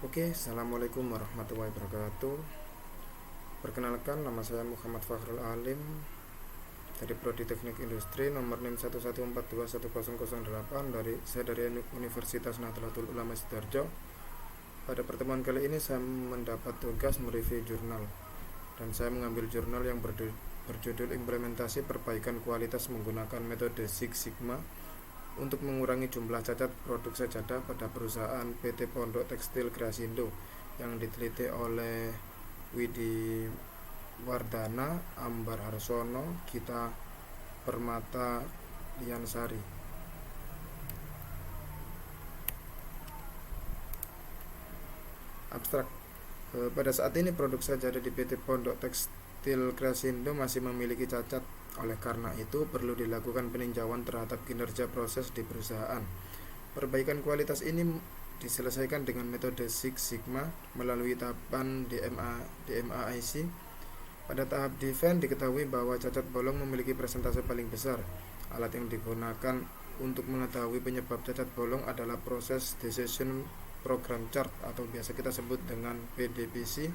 Oke, assalamualaikum warahmatullahi wabarakatuh. Perkenalkan, nama saya Muhammad Fakhrul Alim dari Prodi Teknik Industri nomor NIM 114210008 dari Universitas Nahdlatul Ulama Sidoarjo. Pada pertemuan kali ini saya mendapat tugas mereview jurnal dan saya mengambil jurnal yang berjudul Implementasi Perbaikan Kualitas Menggunakan Metode Six Sigma untuk mengurangi jumlah cacat produk sajadah pada perusahaan PT Pondok Tekstil Kreasindo yang diteliti oleh Widi Wardana, Ambar Harsono, Gita Permata Liansari. Abstrak. Pada saat ini produk sajadah di PT Pondok Tekstil Kreasindo masih memiliki cacat. Oleh karena itu, perlu dilakukan peninjauan terhadap kinerja proses di perusahaan. Perbaikan kualitas ini diselesaikan dengan metode Six Sigma melalui tahapan DMAIC. Pada tahap defend diketahui bahwa cacat bolong memiliki persentase paling besar. Alat yang digunakan untuk mengetahui penyebab cacat bolong adalah proses decision program chart atau biasa kita sebut dengan PDPC.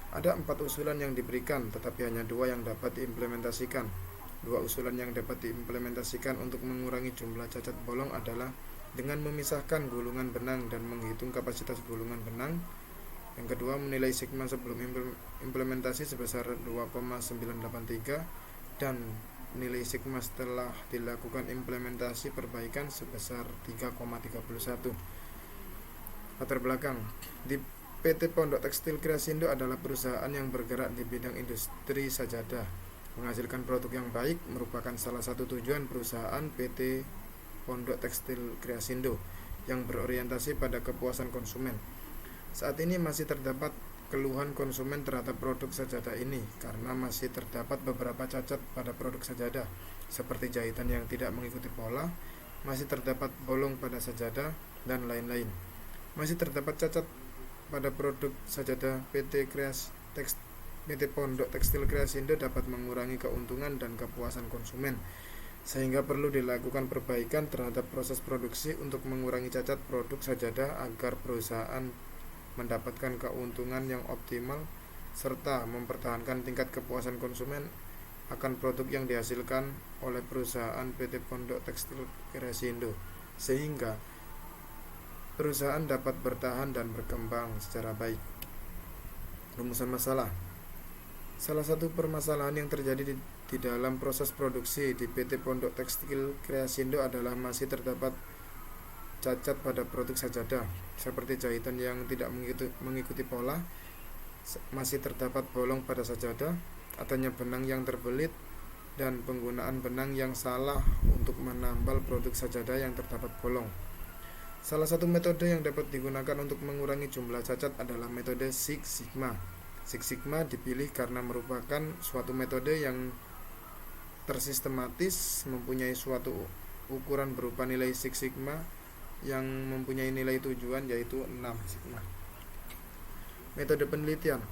Ada 4 usulan yang diberikan, tetapi hanya 2 yang dapat diimplementasikan. 2 usulan yang dapat diimplementasikan untuk mengurangi jumlah cacat bolong adalah dengan memisahkan gulungan benang dan menghitung kapasitas gulungan benang. Yang kedua, menilai sigma sebelum implementasi sebesar 2,983 dan nilai sigma setelah dilakukan implementasi perbaikan sebesar 3,31. Latar belakang. Di PT Pondok Tekstil Kreasindo adalah perusahaan yang bergerak di bidang industri sajadah. Menghasilkan produk yang baik merupakan salah satu tujuan perusahaan PT Pondok Tekstil Kreasindo yang berorientasi pada kepuasan konsumen. Saat ini masih terdapat keluhan konsumen terhadap produk sajadah ini karena masih terdapat beberapa cacat pada produk sajadah seperti jahitan yang tidak mengikuti pola, masih terdapat bolong pada sajadah, dan lain-lain. Masih terdapat cacat pada produk sajadah PT Pondok Tekstil Kreasindo dapat mengurangi keuntungan dan kepuasan konsumen, sehingga perlu dilakukan perbaikan terhadap proses produksi untuk mengurangi cacat produk sajadah agar perusahaan mendapatkan keuntungan yang optimal serta mempertahankan tingkat kepuasan konsumen akan produk yang dihasilkan oleh perusahaan PT Pondok Tekstil Kreasindo, sehingga perusahaan dapat bertahan dan berkembang secara baik. Rumusan masalah. Salah satu permasalahan yang terjadi di dalam proses produksi di PT Pondok Tekstil Kreasindo adalah masih terdapat cacat pada produk sajadah, seperti jahitan yang tidak mengikuti pola, masih terdapat bolong pada sajadah, adanya benang yang terbelit, dan penggunaan benang yang salah untuk menambal produk sajadah yang terdapat bolong. Salah satu metode yang dapat digunakan untuk mengurangi jumlah cacat adalah metode Six Sigma. Six Sigma dipilih karena merupakan suatu metode yang tersistematis, mempunyai suatu ukuran berupa nilai Six Sigma yang mempunyai nilai tujuan yaitu 6 Sigma. Metode penelitian.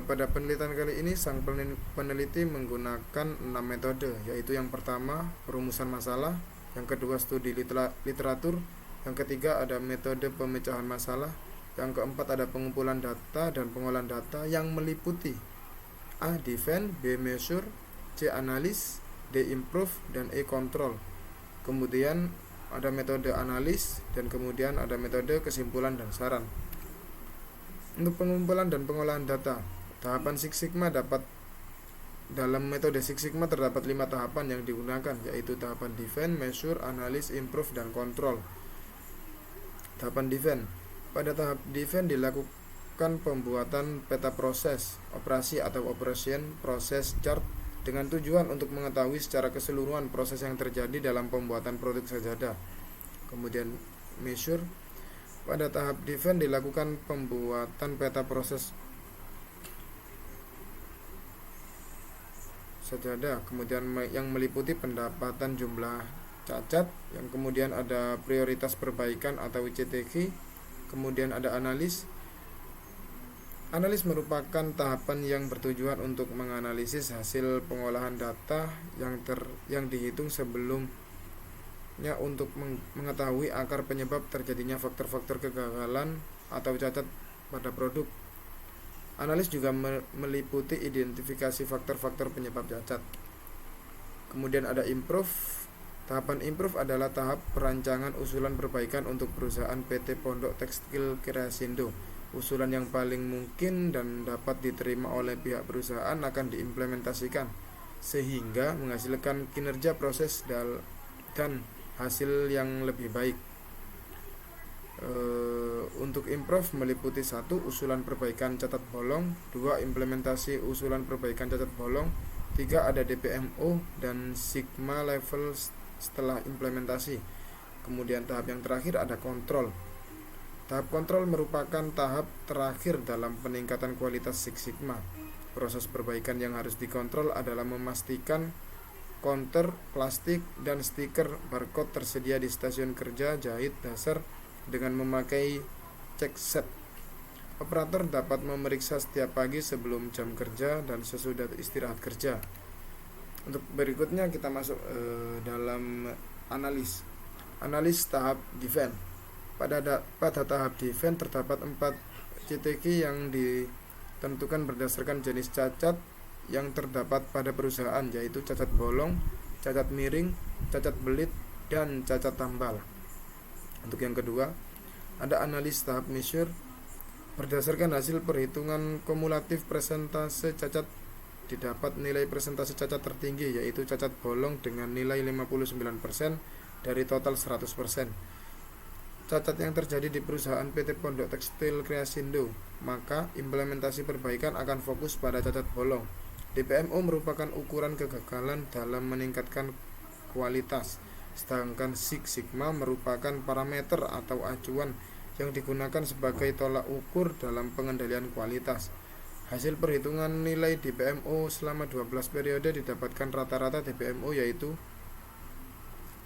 Pada penelitian kali ini sang peneliti menggunakan 6 metode, yaitu yang pertama perumusan masalah, yang kedua studi literatur, yang ketiga ada metode pemecahan masalah, yang keempat ada pengumpulan data dan pengolahan data yang meliputi A. Defend, B. Measure, C. Analis, D. Improve, dan E. Control. Kemudian ada metode analis dan kemudian ada metode kesimpulan dan saran. Untuk pengumpulan dan pengolahan data, tahapan Six Sigma dalam metode Six Sigma terdapat 5 tahapan yang digunakan, yaitu tahapan defend, measure, analis, improve, dan control. Tahapan defend. Pada tahap defend dilakukan pembuatan peta proses operasi atau operation process chart dengan tujuan untuk mengetahui secara keseluruhan proses yang terjadi dalam pembuatan produk sajadah. Kemudian measure. Pada tahap defend dilakukan pembuatan peta proses sajadah, kemudian yang meliputi pendapatan jumlah cacat, yang kemudian ada prioritas perbaikan atau CTG, kemudian ada analis. Analis merupakan tahapan yang bertujuan untuk menganalisis hasil pengolahan data yang dihitung sebelumnya untuk mengetahui akar penyebab terjadinya faktor-faktor kegagalan atau cacat pada produk. Analis juga meliputi identifikasi faktor-faktor penyebab cacat. Kemudian ada improve. Tahapan improve adalah tahap perancangan usulan perbaikan untuk perusahaan PT Pondok Tekstil Kreasindo. Usulan yang paling mungkin dan dapat diterima oleh pihak perusahaan akan diimplementasikan sehingga menghasilkan kinerja proses dan hasil yang lebih baik. Untuk improve meliputi 1. Usulan perbaikan cacat bolong, 2. Implementasi usulan perbaikan cacat bolong, 3. Ada DPMO dan Sigma level setelah implementasi. Kemudian tahap yang terakhir ada kontrol. Tahap kontrol merupakan tahap terakhir dalam peningkatan kualitas Six Sigma. Proses perbaikan yang harus dikontrol adalah memastikan counter, plastik, dan stiker barcode tersedia di stasiun kerja jahit dasar dengan memakai check set. Operator dapat memeriksa setiap pagi sebelum jam kerja dan sesudah istirahat kerja. Untuk berikutnya kita masuk dalam analis tahap defense. Pada tahap defense terdapat 4 CTK yang ditentukan berdasarkan jenis cacat yang terdapat pada perusahaan, yaitu cacat bolong, cacat miring, cacat belit, dan cacat tambal. Untuk yang kedua, ada analis tahap measure. Berdasarkan hasil perhitungan kumulatif persentase cacat, didapat nilai persentase cacat tertinggi, yaitu cacat bolong dengan nilai 59% dari total 100%. Cacat yang terjadi di perusahaan PT Pondok Tekstil Kreasindo, maka implementasi perbaikan akan fokus pada cacat bolong. DPMO merupakan ukuran kegagalan dalam meningkatkan kualitas, sedangkan Six Sigma merupakan parameter atau acuan yang digunakan sebagai tolak ukur dalam pengendalian kualitas. Hasil perhitungan nilai DPMO selama 12 periode didapatkan rata-rata DPMO yaitu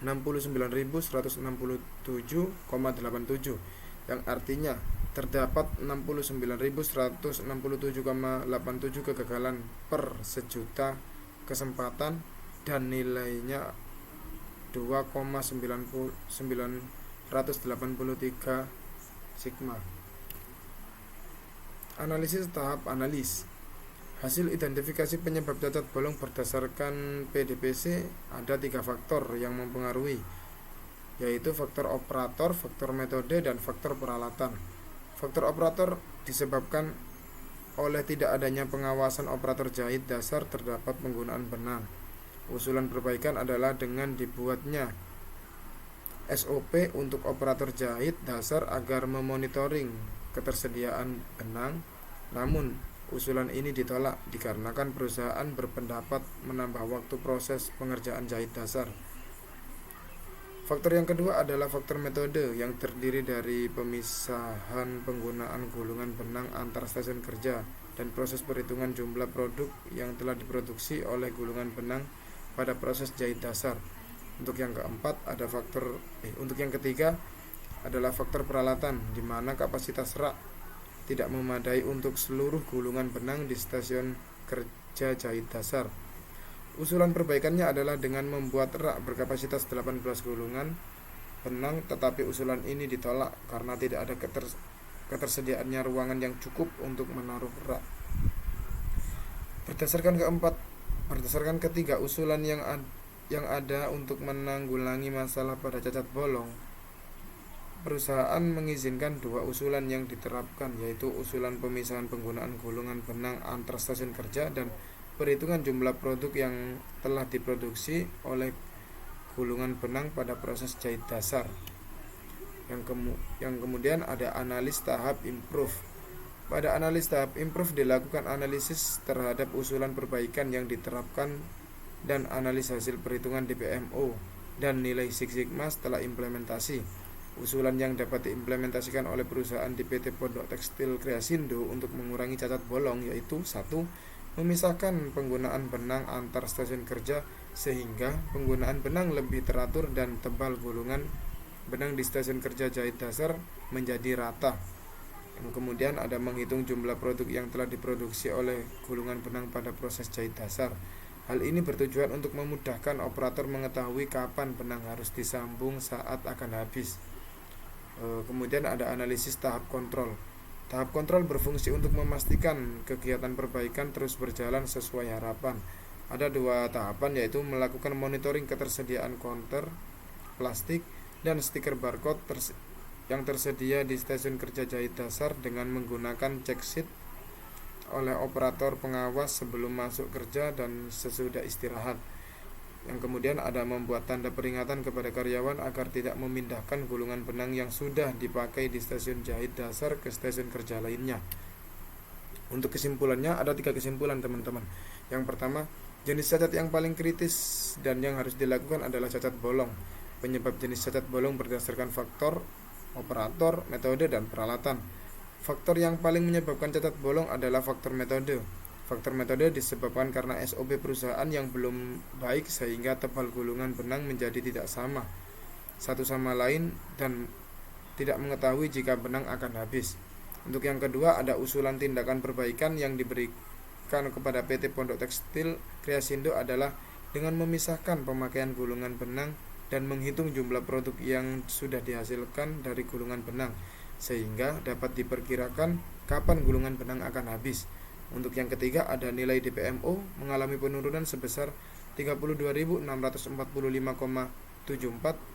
69.167,87, yang artinya terdapat 69.167,87 kegagalan per sejuta kesempatan dan nilainya 2,983 sigma. Analisis tahap analis. Hasil identifikasi penyebab cacat bolong berdasarkan PDPC ada 3 faktor yang mempengaruhi, yaitu faktor operator, faktor metode, dan faktor peralatan. Faktor operator disebabkan oleh tidak adanya pengawasan operator jahit dasar terdapat penggunaan benang. Usulan perbaikan adalah dengan dibuatnya SOP untuk operator jahit dasar agar memonitoring ketersediaan benang. Namun usulan ini ditolak dikarenakan perusahaan berpendapat menambah waktu proses pengerjaan jahit dasar. Faktor yang kedua adalah faktor metode yang terdiri dari pemisahan penggunaan gulungan benang antar stasiun kerja dan proses perhitungan jumlah produk yang telah diproduksi oleh gulungan benang pada proses jahit dasar. Untuk yang ketiga adalah faktor peralatan, di mana kapasitas rak tidak memadai untuk seluruh gulungan benang di stasiun kerja jahit dasar. Usulan perbaikannya adalah dengan membuat rak berkapasitas 18 gulungan benang, tetapi usulan ini ditolak karena tidak ada ketersediaannya ruangan yang cukup untuk menaruh rak. Berdasarkan ketiga usulan yang ada untuk menanggulangi masalah pada cacat bolong, perusahaan mengizinkan 2 usulan yang diterapkan, yaitu usulan pemisahan penggunaan gulungan benang antar stasiun kerja dan perhitungan jumlah produk yang telah diproduksi oleh gulungan benang pada proses jahit dasar. Yang kemudian ada analis tahap improve. Pada analis tahap improve dilakukan analisis terhadap usulan perbaikan yang diterapkan dan analis hasil perhitungan DPMO dan nilai Six Sigma setelah implementasi. Usulan yang dapat diimplementasikan oleh perusahaan di PT Pondok Tekstil Kreasindo untuk mengurangi cacat bolong yaitu 1. Memisahkan penggunaan benang antar stasiun kerja sehingga penggunaan benang lebih teratur dan tebal gulungan benang di stasiun kerja jahit dasar menjadi rata. Yang kemudian ada menghitung jumlah produk yang telah diproduksi oleh gulungan benang pada proses jahit dasar. Hal ini bertujuan untuk memudahkan operator mengetahui kapan benang harus disambung saat akan habis. Kemudian ada analisis tahap kontrol. Tahap kontrol berfungsi untuk memastikan kegiatan perbaikan terus berjalan sesuai harapan. Ada dua tahapan, yaitu melakukan monitoring ketersediaan konter, plastik, dan stiker barcode yang tersedia di stasiun kerja jahit dasar dengan menggunakan check sheet oleh operator pengawas sebelum masuk kerja dan sesudah istirahat. Yang kemudian ada membuat tanda peringatan kepada karyawan agar tidak memindahkan gulungan benang yang sudah dipakai di stasiun jahit dasar ke stasiun kerja lainnya. Untuk kesimpulannya, ada 3 kesimpulan teman-teman. Yang pertama, jenis cacat yang paling kritis dan yang harus dilakukan adalah cacat bolong. Penyebab jenis cacat bolong berdasarkan faktor, operator, metode, dan peralatan. Faktor yang paling menyebabkan cacat bolong adalah faktor metode. Faktor metode disebabkan karena SOP perusahaan yang belum baik sehingga tebal gulungan benang menjadi tidak sama satu sama lain dan tidak mengetahui jika benang akan habis. Untuk yang kedua, ada usulan tindakan perbaikan yang diberikan kepada PT Pondok Tekstil Kreasindo adalah dengan memisahkan pemakaian gulungan benang dan menghitung jumlah produk yang sudah dihasilkan dari gulungan benang sehingga dapat diperkirakan kapan gulungan benang akan habis. Untuk yang ketiga, ada nilai DPMO mengalami penurunan sebesar 32.645,74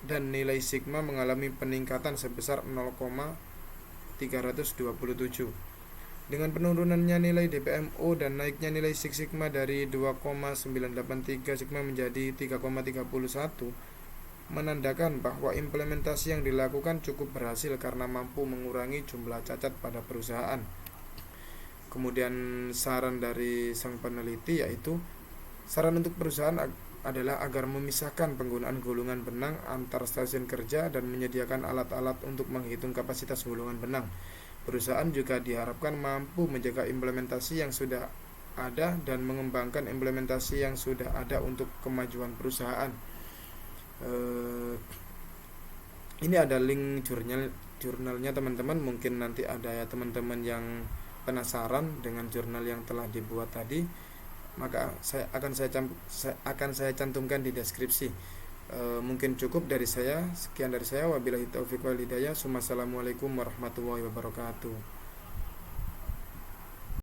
dan nilai sigma mengalami peningkatan sebesar 0,327. Dengan penurunannya nilai DPMO dan naiknya nilai Six Sigma dari 2,983 sigma menjadi 3,31, menandakan bahwa implementasi yang dilakukan cukup berhasil karena mampu mengurangi jumlah cacat pada perusahaan. Kemudian saran dari sang peneliti, yaitu saran untuk perusahaan adalah agar memisahkan penggunaan gulungan benang antar stasiun kerja dan menyediakan alat-alat untuk menghitung kapasitas gulungan benang. Perusahaan juga diharapkan mampu menjaga implementasi yang sudah ada dan mengembangkan implementasi yang sudah ada untuk kemajuan perusahaan. Ini ada link jurnalnya teman-teman. Mungkin nanti ada ya teman-teman yang penasaran dengan jurnal yang telah dibuat tadi, maka akan saya cantumkan di deskripsi. Mungkin cukup dari saya. Sekian dari saya. Wabillahi taufiq wal hidayah. Wassalamualaikum warahmatullahi wabarakatuh.